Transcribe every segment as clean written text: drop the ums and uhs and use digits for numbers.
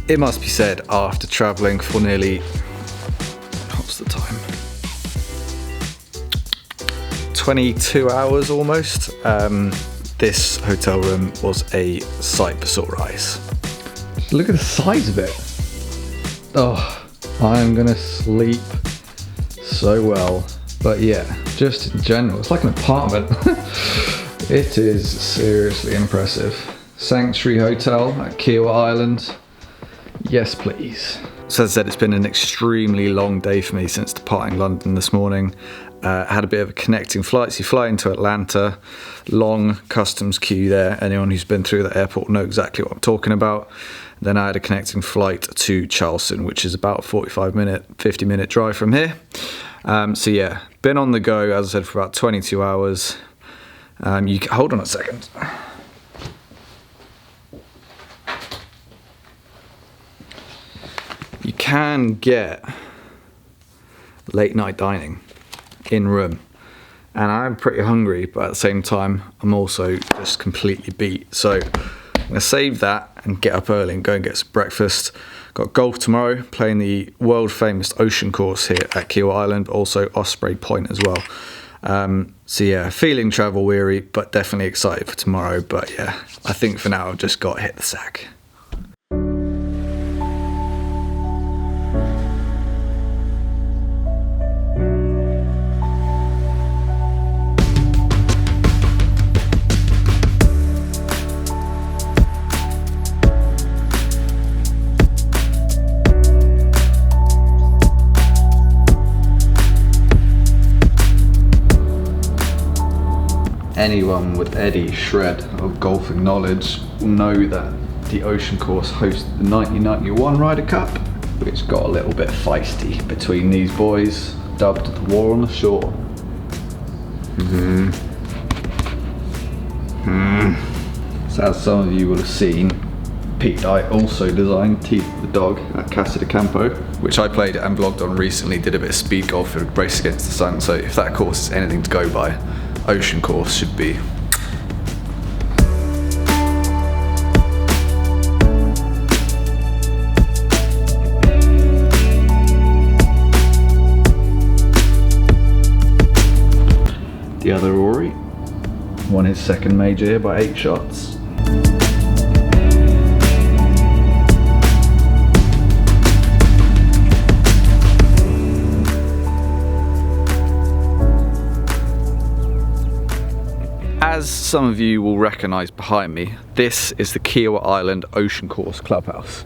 It must be said, after travelling for nearly, what's the time? 22 hours almost, this hotel room was a sight for sore eyes. Look at the size of it. Oh, I'm gonna sleep so well. But yeah, just in general, it's like an apartment. It is seriously impressive. Sanctuary Hotel at Kiawah Island. Yes, please. So as I said, it's been an extremely long day for me since departing London this morning. I had a bit of a connecting flight, so you fly into Atlanta, long customs queue there. Anyone who's been through that airport will know exactly what I'm talking about. Then I had a connecting flight to Charleston, which is about a 50-minute drive from here. So yeah, been on the go, as I said, for about 22 hours. Hold on a second. You can get late night dining in room, and I'm pretty hungry, but at the same time I'm also just completely beat, so I'm gonna save that and get up early and go and get some breakfast. Got golf tomorrow, playing the world famous ocean course here at Kiawah Island, but also Osprey Point as well. So yeah, feeling travel weary, but definitely excited for tomorrow. But yeah, I think for now I've just got to hit the sack. Anyone with any shred of golfing knowledge will know that the ocean course hosts the 1991 Ryder Cup, which got a little bit feisty between these boys, dubbed the War on the Shore. So as some of you will have seen, Pete Dye also designed Teeth of the Dog at Casa de Campo, which I played and vlogged on recently, did a bit of speed golf for Race Against the Sun, so if that course is anything to go by, ocean course should be. The other Rory won his second major here by 8 shots. As some of you will recognise behind me, this is the Kiawah Island Ocean Course Clubhouse.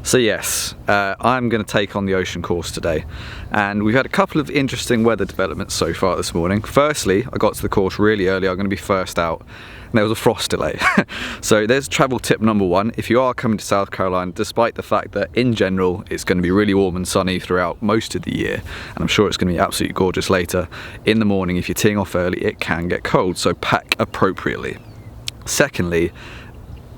So yes, I'm going to take on the ocean course today, and we've had a couple of interesting weather developments so far this morning. Firstly, I got to the course really early. I'm going to be first out, and there was a frost delay. So there's travel tip number one. If you are coming to South Carolina, despite the fact that in general it's going to be really warm and sunny throughout most of the year, and I'm sure it's going to be absolutely gorgeous later, in the morning if you're teeing off early it can get cold, so pack appropriately. Secondly,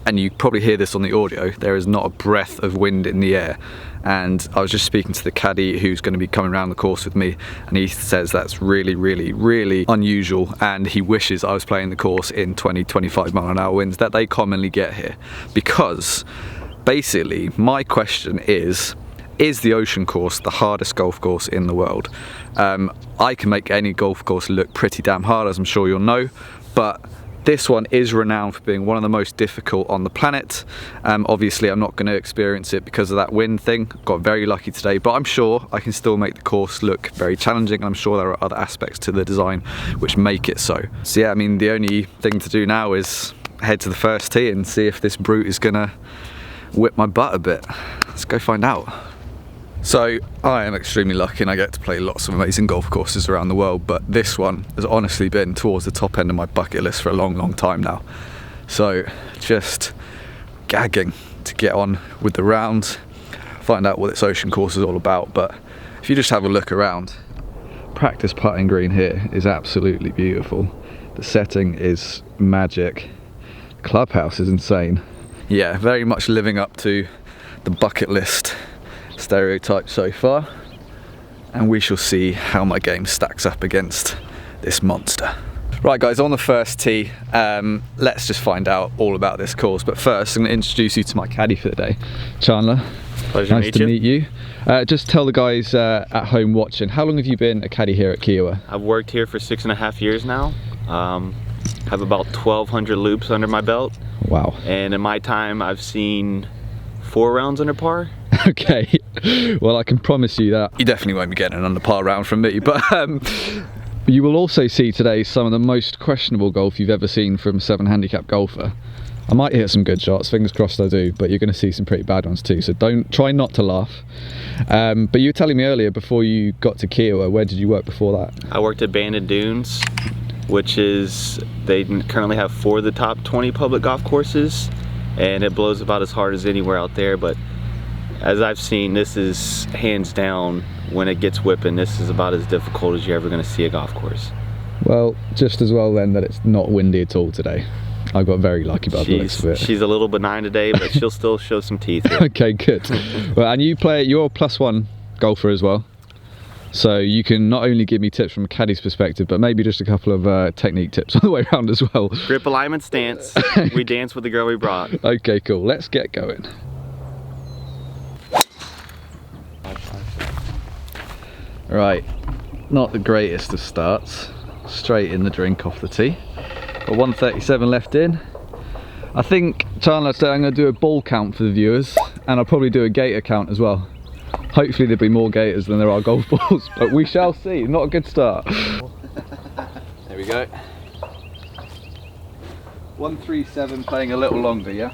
and you probably hear this on the audio, there is not a breath of wind in the air. And I was just speaking to the caddy who's going to be coming around the course with me, and he says that's really, really, really unusual, and he wishes I was playing the course in 20-25 mile an hour winds that they commonly get here. Because basically my question is the ocean course the hardest golf course in the world? I can make any golf course look pretty damn hard, as I'm sure you'll know, but this one is renowned for being one of the most difficult on the planet. Obviously I'm not going to experience it because of that wind thing. Got very lucky today, but I'm sure I can still make the course look very challenging, and I'm sure there are other aspects to the design which make it so. So yeah, I mean, the only thing to do now is head to the first tee and see if this brute is going to whip my butt a bit. Let's go find out. So I am extremely lucky and I get to play lots of amazing golf courses around the world, but this one has honestly been towards the top end of my bucket list for a long, long time now. So just gagging to get on with the round, find out what this ocean course is all about. But if you just have a look around, practice putting green here is absolutely beautiful. The setting is magic. Clubhouse is insane. Yeah, very much living up to the bucket list stereotype so far, and we shall see how my game stacks up against this monster. Right guys, on the first tee, let's just find out all about this course. But first, I'm going to introduce you to my caddy for the day, Chandler. Pleasure nice to meet you. Just tell the guys at home watching, how long have you been a caddy here at Kiawah? I've worked here for 6.5 years now. Have about 1,200 loops under my belt. Wow. And in my time, I've seen 4 rounds under par. Okay, well I can promise you that you definitely won't be getting an under par round from me, but you will also see today some of the most questionable golf you've ever seen from a 7 handicap golfer. I might hit some good shots, fingers crossed I do, but you're going to see some pretty bad ones too, so try not to laugh. But you were telling me earlier, before you got to Kiawah, where did you work before that? I worked at Banded Dunes, which is, they currently have 4 of the top 20 public golf courses, and it blows about as hard as anywhere out there. But as I've seen, this is hands down, when it gets whipping, this is about as difficult as you're ever going to see a golf course. Well, just as well then that it's not windy at all today. I got very lucky by the looks of it. She's a little benign today, but she'll still show some teeth here. Okay, good. Well, and you're a +1 golfer as well. So you can not only give me tips from a caddy's perspective, but maybe just a couple of technique tips on the way around as well. Grip alignment stance. We dance with the girl we brought. Okay, cool. Let's get going. Right, not the greatest of starts. Straight in the drink off the tee. Got 137 left in. I think Chandler said I'm going to do a ball count for the viewers, and I'll probably do a gator count as well. Hopefully there'll be more gators than there are golf balls, but we shall see. Not a good start. There we go. 137, playing a little longer, yeah?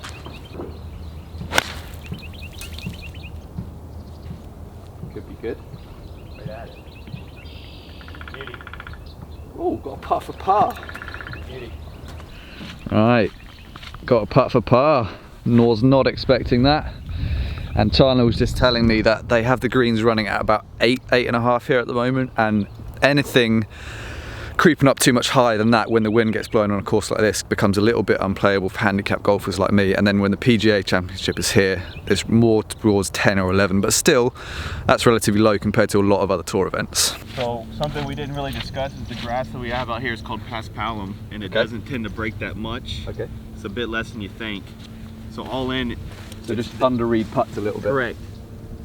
Could be good. Right at it. Beauty. Oh, got a putt for par. Beauty. Right, got a putt for par. Was not expecting that. And Chandler was just telling me that they have the greens running at about 8.5 here at the moment, and anything creeping up too much higher than that when the wind gets blowing on a course like this becomes a little bit unplayable for handicap golfers like me. And then when the PGA Championship is here, it's more towards 10 or 11, but still that's relatively low compared to a lot of other tour events. So something we didn't really discuss is the grass that we have out here is called paspalum, and it doesn't tend to break that much. Okay. It's a bit less than you think. So all in, So just under-read putts a little bit. correct.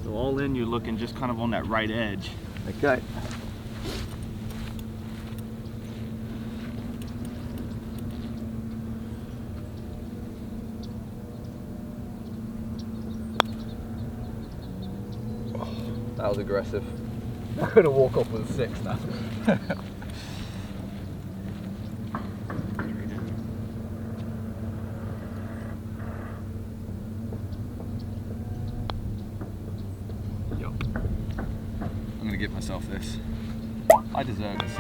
So all in, you're looking just kind of on that right edge. Okay. That was aggressive. I'm going to walk off with a 6 now. I'm going to give myself this. I deserve a 6.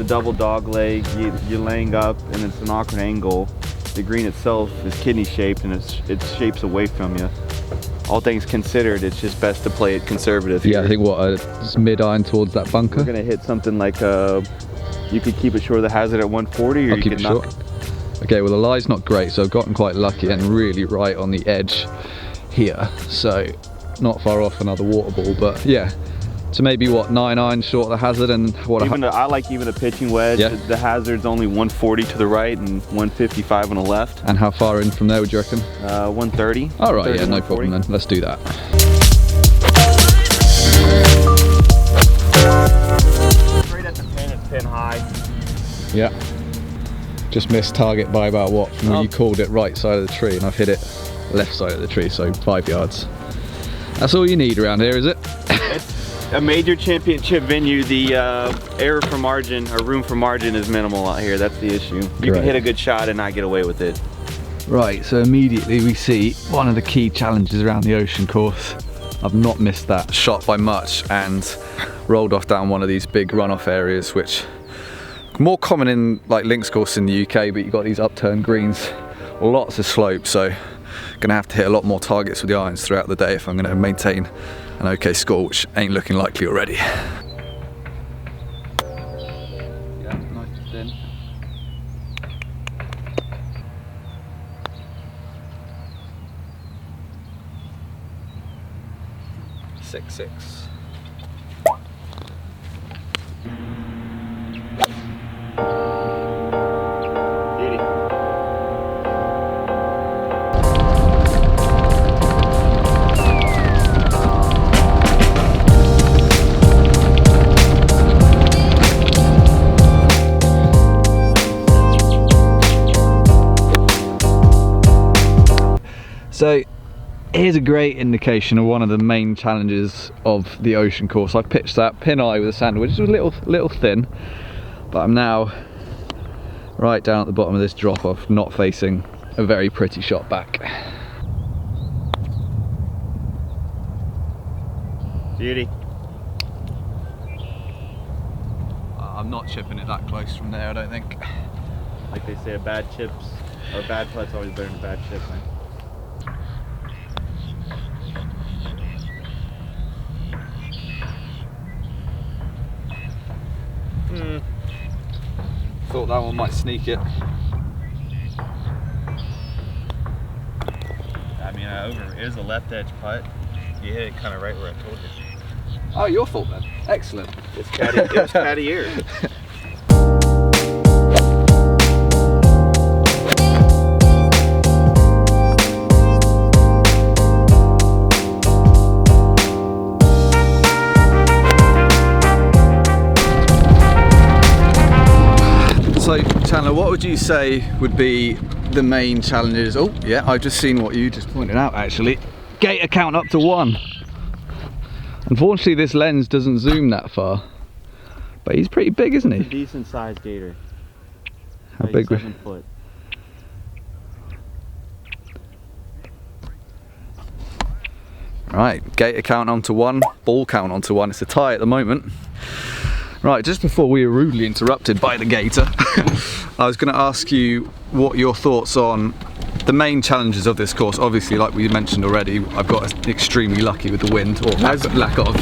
Double dog leg, you're laying up and it's an awkward angle. The green itself is kidney shaped and it shapes away from you. All things considered, it's just best to play it conservative here. Yeah, I think it's mid-iron towards that bunker. We're gonna hit something like you could keep it short of the hazard at 140, or I'll you keep could it knock. short. Okay, well the lie's not great, so I've gotten quite lucky and really right on the edge here. So not far off another water ball, but yeah. So maybe what, 9 iron short of the hazard, and what? I like even a pitching wedge. Yeah. The hazard's only 140 to the right and 155 on the left. And how far in from there would you reckon? 130. All right, yeah, no problem then. Let's do that. Straight at the pin, it's pin high. Yeah. Just missed target by about what? Well, you called it right side of the tree, and I've hit it left side of the tree, so 5 yards. That's all you need around here, is it? It's a major championship venue. The error for margin, or room for margin, is minimal out here. That's the issue. You can hit a good shot and not get away with it. Right, so immediately we see one of the key challenges around the ocean course. I've not missed that shot by much and rolled off down one of these big runoff areas, which are more common in like links course in the UK, but you've got these upturned greens, lots of slope, so gonna have to hit a lot more targets with the irons throughout the day if I'm gonna maintain an okay score, which ain't looking likely already. Yeah, nice and thin. 6-6. So here's a great indication of one of the main challenges of the ocean course. I pitched that pin eye with a sander, which was a little thin, but I'm now right down at the bottom of this drop off, not facing a very pretty shot back. Beauty. I'm not chipping it that close from there, I don't think. Like they say, a bad chips or bad putt's always better than a bad chip, man. Thought that one might sneak it. I mean, it was a left edge putt. You hit it kind of right where I told you. Oh, your fault then. Excellent. It was caddy ear. So Chandler, what would you say would be the main challenges? Oh yeah, I've just seen what you just pointed out actually. Gator count up to 1. Unfortunately this lens doesn't zoom that far, but he's pretty big, isn't he? It's a decent sized gator. How big? 7 foot. Right, gator count onto 1, ball count onto 1. It's a tie at the moment. Right, just before we were rudely interrupted by the gator, I was going to ask you what your thoughts on the main challenges of this course. Obviously, like we mentioned already, I've got extremely lucky with the wind, or lack of.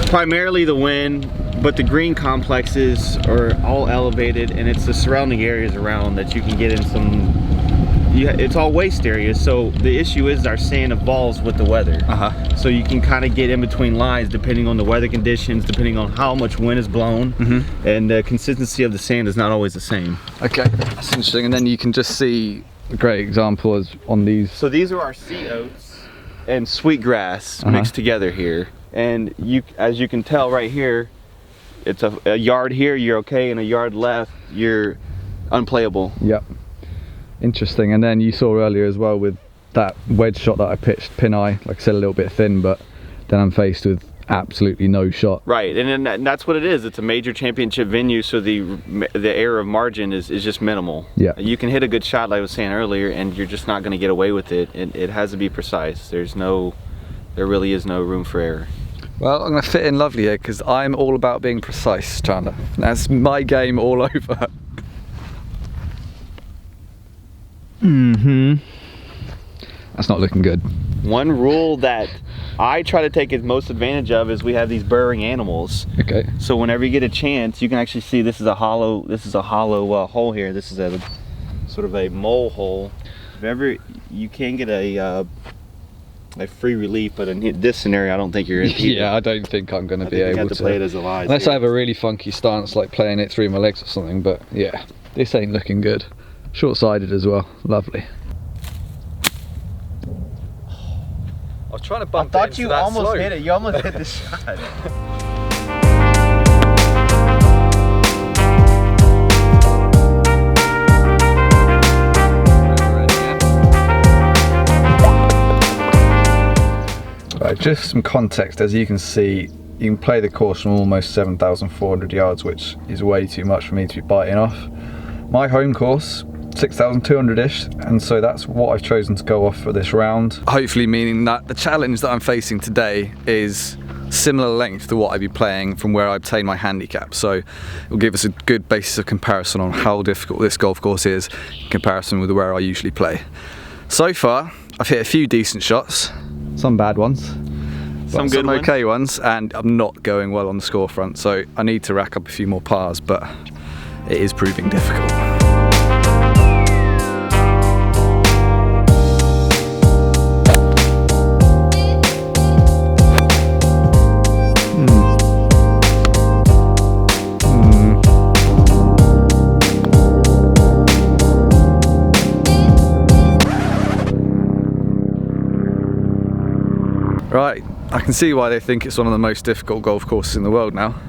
Primarily the wind, but the green complexes are all elevated, and it's the surrounding areas around that you can get in some. It's all waste areas, so the issue is our sand evolves with the weather. So you can kind of get in between lines depending on the weather conditions, depending on how much wind is blown, and the consistency of the sand is not always the same. Okay, that's interesting. And then you can just see a great example is on these. So these are our sea oats and sweetgrass mixed together here, and as you can tell right here, it's a yard here you're okay, and a yard left you're unplayable. Yep. Interesting. And then you saw earlier as well with that wedge shot that I pitched pin eye, like I said, a little bit thin, but then I'm faced with absolutely no shot. Right, and that's what it is. It's a major championship venue, so the error of margin is just minimal. Yeah. You can hit a good shot, like I was saying earlier, and you're just not going to get away with it. It has to be precise. There really is no room for error. Well, I'm going to fit in lovely here because I'm all about being precise, Chandler. That's my game all over. That's not looking good. One rule that I try to take as most advantage of is we have these burrowing animals. Okay. So whenever you get a chance, you can actually see this is a hollow hole here. This is a sort of a mole hole. If ever you can get a free relief, but in this scenario, I don't think you're in. Yeah, I don't think I'm going to be able to play it as a lie. Unless I have a really funky stance, like playing it through my legs or something. But yeah, this ain't looking good. Short-sided as well. Lovely. I was trying to bump I thought you almost hit it. You almost hit the shot. Right, just some context. As you can see, you can play the course from almost 7,400 yards, which is way too much for me to be biting off. My home course, 6,200-ish, and so that's what I've chosen to go off for this round. Hopefully meaning that the challenge that I'm facing today is similar length to what I'd be playing from where I obtained my handicap, so it will give us a good basis of comparison on how difficult this golf course is in comparison with where I usually play. So far, I've hit a few decent shots, some bad ones, some good ones, okay ones, and I'm not going well on the score front, so I need to rack up a few more pars, but it is proving difficult. Right, I can see why they think it's one of the most difficult golf courses in the world now.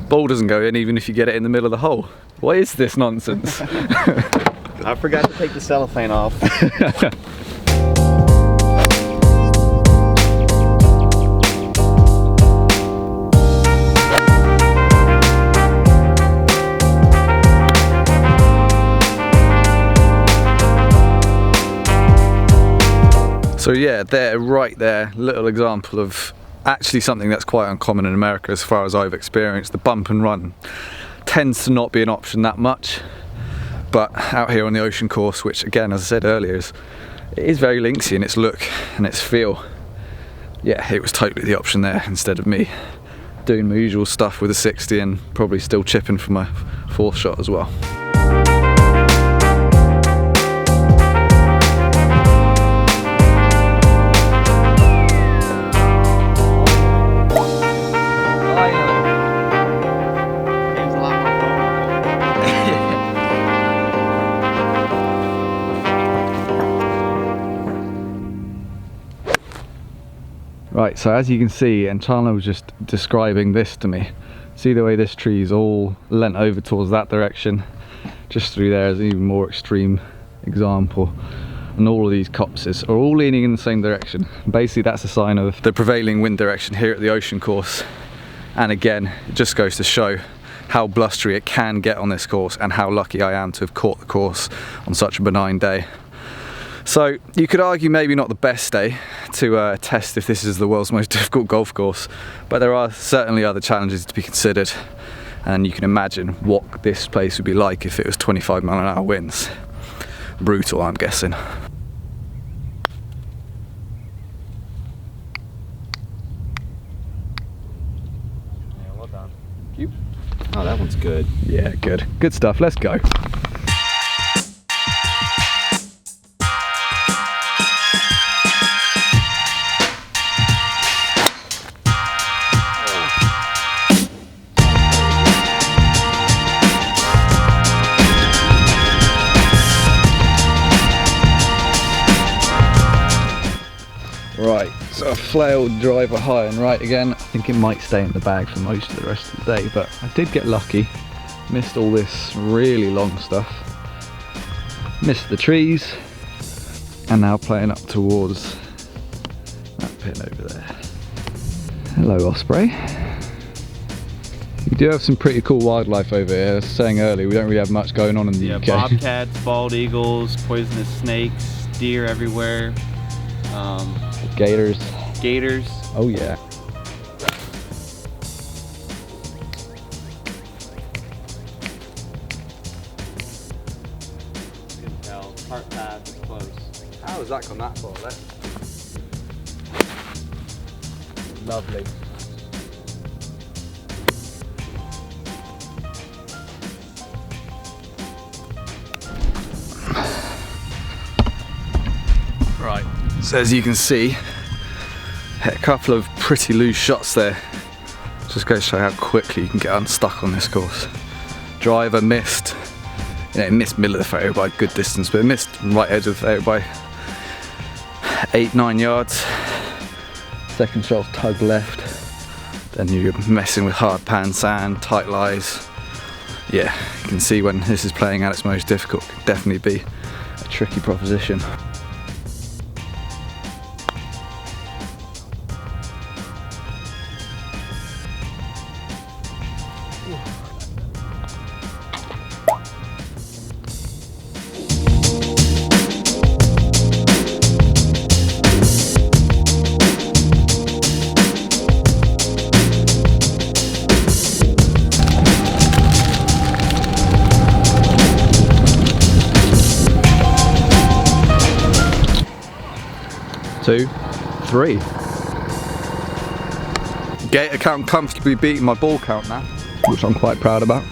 Ball doesn't go in even if you get it in the middle of the hole. What is this nonsense? I forgot to take the cellophane off. So yeah, right there, little example of actually something that's quite uncommon in America as far as I've experienced. The bump and run tends to not be an option that much, but out here on the ocean course, which again, as I said earlier, it is very linksy in its look and its feel. Yeah, it was totally the option there instead of me doing my usual stuff with a 60 and probably still chipping for my fourth shot as well. Right, so as you can see, and Chandler was just describing this to me, see the way this tree is all leant over towards that direction. Just through there is an even more extreme example, and all of these copses are all leaning in the same direction. Basically that's a sign of the prevailing wind direction here at the ocean course, and again it just goes to show how blustery it can get on this course and how lucky I am to have caught the course on such a benign day. So you could argue maybe not the best day to test if this is the world's most difficult golf course, but there are certainly other challenges to be considered, and you can imagine what this place would be like if it was 25-mile-an-hour winds. Brutal, I'm guessing. Yeah, well done. Thank you. Oh, that one's good. Yeah, good. Good stuff, let's go. Right, so I flailed driver high and right again. I think it might stay in the bag for most of the rest of the day, but I did get lucky. Missed all this really long stuff. Missed the trees, and now playing up towards that pin over there. Hello, Osprey. You do have some pretty cool wildlife over here. As I was saying earlier, we don't really have much going on in the UK. Bobcats, bald eagles, poisonous snakes, deer everywhere. Gators. Gators. Oh yeah. You can tell. Cart path is close. How has that gone that far left? Lovely. Right, so as you can see, a couple of pretty loose shots there. Just goes to show how quickly you can get unstuck on this course. Driver missed, it missed middle of the fairway by a good distance, but it missed right edge of the fairway by 8-9 yards. Second shot tug left. Then you're messing with hard pan sand, tight lies. Yeah, you can see when this is playing at its most difficult, it can definitely be a tricky proposition. Two, three. Gator count comfortably beating my ball count now, which I'm quite proud about.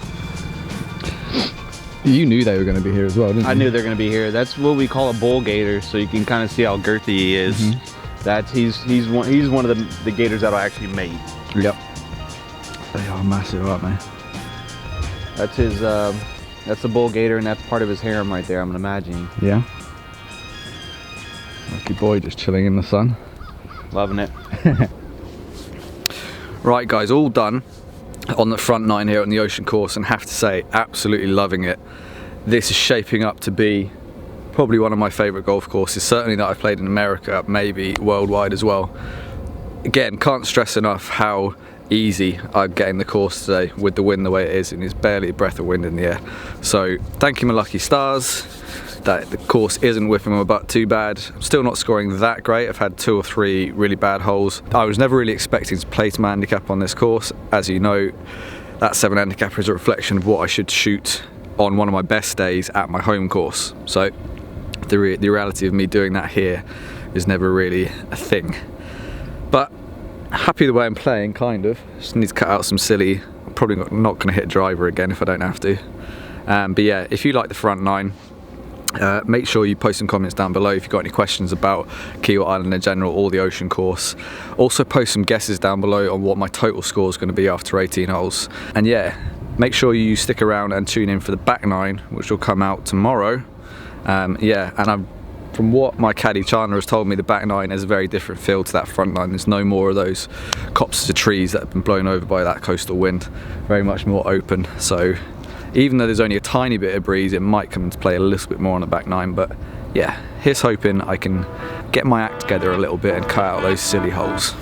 You knew they were going to be here as well, didn't you? I knew they were going to be here. That's what we call a bull gator, so you can kind of see how girthy he is. Mm-hmm. That's he's one of the gators that'll actually mate. Yep. They are massive, aren't they? That's his. That's the bull gator, and that's part of his harem right there. I'm imagining. Yeah. Lucky boy, just chilling in the sun. Loving it. Right guys, all done on the front 9 here on the Ocean course, and have to say, absolutely loving it. This is shaping up to be probably one of my favourite golf courses, certainly that I've played in America, maybe worldwide as well. Again, can't stress enough how easy I'm getting the course today with the wind the way it is, and it's barely a breath of wind in the air. So thank you my lucky stars that the course isn't whipping my butt too bad. I'm still not scoring that great. I've had 2 or 3 really bad holes. I was never really expecting to place my handicap on this course. As you know, that 7 handicap is a reflection of what I should shoot on one of my best days at my home course. So the reality of me doing that here is never really a thing. But happy the way I'm playing, kind of. Just need to cut out some silly. I'm probably not going to hit driver again if I don't have to. But yeah, if you like the front 9, make sure you post some comments down below if you've got any questions about Kiawah Island in general or the Ocean course. Also post some guesses down below on what my total score is going to be after 18 holes. And yeah, make sure you stick around and tune in for the back 9, which will come out tomorrow. Yeah, and from what my caddy Chandler has told me, the back 9 is a very different feel to that front 9. There's no more of those copses of trees that have been blown over by that coastal wind. Very much more open. So even though there's only a tiny bit of breeze, it might come into play a little bit more on the back 9. But yeah, here's hoping I can get my act together a little bit and cut out those silly holes.